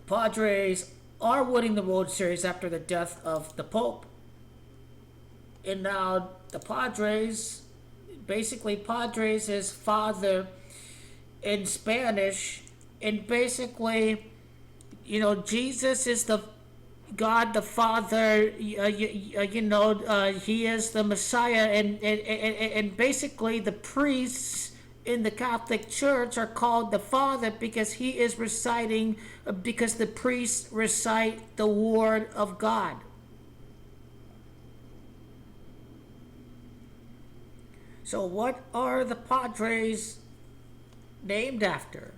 Padres are winning the World Series after the death of the Pope. And now the Padres, basically Padres is father in Spanish, and basically, Jesus is the God the Father. He is the Messiah, and basically the priests in the Catholic Church are called the Father because he is reciting, because the priests recite the Word of God. So what are the Padres named after?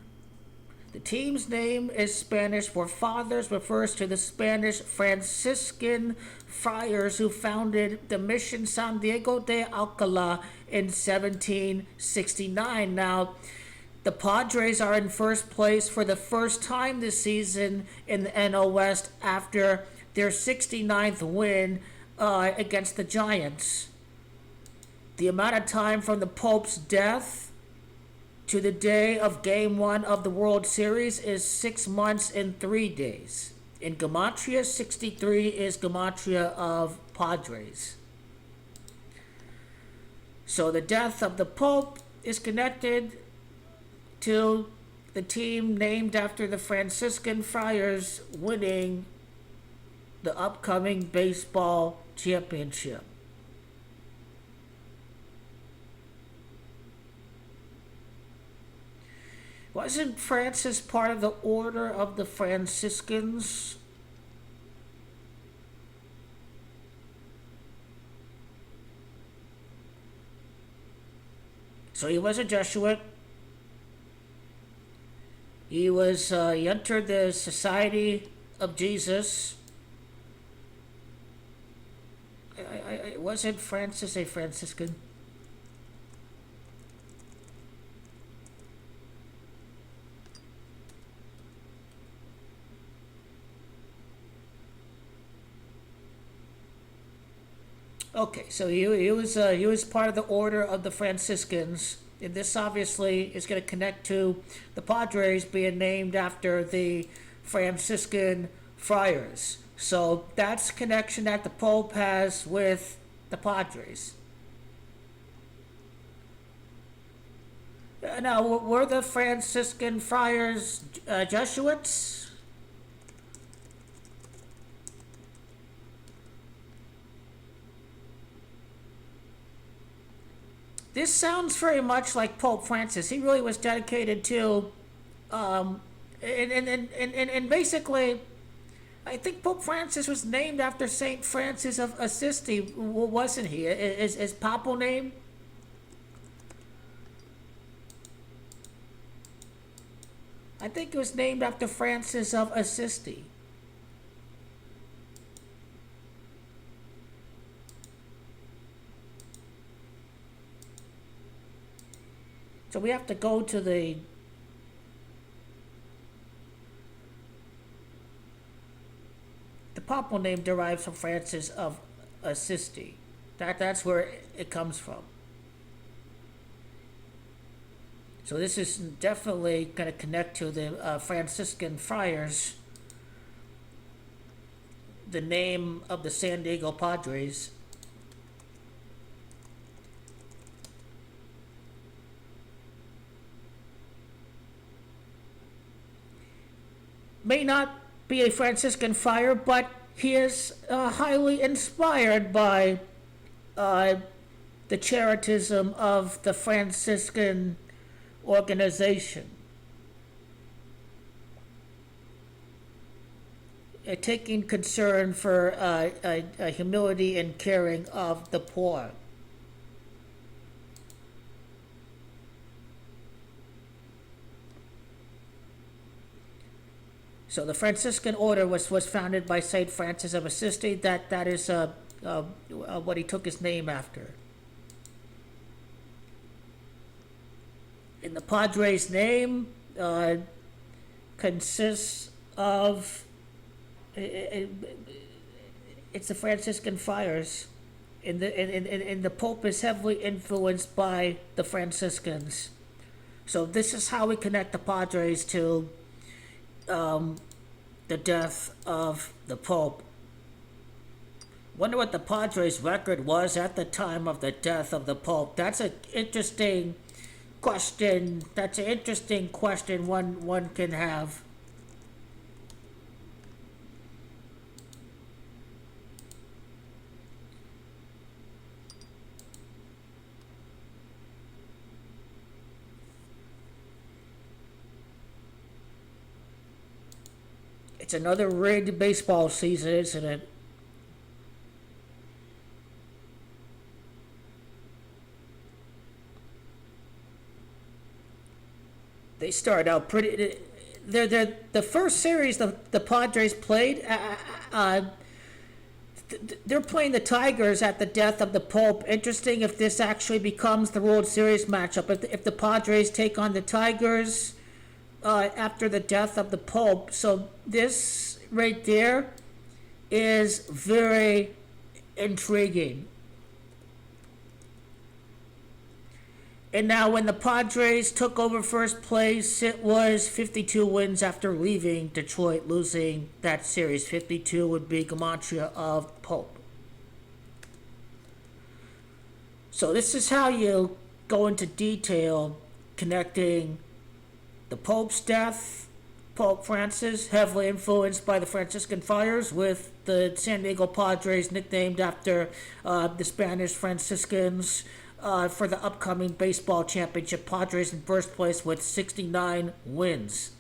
The team's name is Spanish for fathers, refers to the Spanish Franciscan Friars who founded the Mission San Diego de Alcalá in 1769. Now, the Padres are in first place for the first time this season in the NL West after their 69th win against the Giants. The amount of time from the Pope's death to the day of Game 1 of the World Series is 6 months and 3 days. In Gematria, 63 is Gematria of Padres. So the death of the Pope is connected to the team named after the Franciscan Friars winning the upcoming baseball championship. Wasn't Francis part of the Order of the Franciscans? So he was a Jesuit. He entered the Society of Jesus. Wasn't Francis a Franciscan? Okay, so he was part of the Order of the Franciscans, and this obviously is going to connect to the Padres being named after the Franciscan Friars. So that's connection that the Pope has with the Padres. Now, were the Franciscan Friars Jesuits? This sounds very much like Pope Francis. He really was dedicated to, and basically, I think Pope Francis was named after Saint Francis of Assisi, wasn't he? His papal name? I think it was named after Francis of Assisi. So we have to go to the papal name derives from Francis of Assisi. That's where it comes from. So this is definitely going to connect to the Franciscan Friars, the name of the San Diego Padres. May not be a Franciscan friar, but he is highly inspired by the charitism of the Franciscan organization. Taking concern for humility and caring of the poor. So the Franciscan Order was founded by Saint Francis of Assisi. That is what he took his name after. And the Padres' name consists of it's the Franciscan Friars, and the Pope is heavily influenced by the Franciscans. So this is how we connect the Padres to the death of the Pope. Wonder what the Padres' record was at the time of the death of the Pope. That's an interesting question. That's an interesting question one can have. It's another rigged baseball season, isn't it? They started out pretty. The first series the Padres played. They're playing the Tigers at the death of the Pope. Interesting if this actually becomes the World Series matchup. If the Padres take on the Tigers after the death of the Pope. So this right there is very intriguing. And now when the Padres took over first place, it was 52 wins after leaving Detroit, losing that series. 52 would be gematria of Pope. So this is how you go into detail connecting the Pope's death, Pope Francis, heavily influenced by the Franciscan Friars, with the San Diego Padres nicknamed after the Spanish Franciscans, for the upcoming baseball championship. Padres in first place with 69 wins.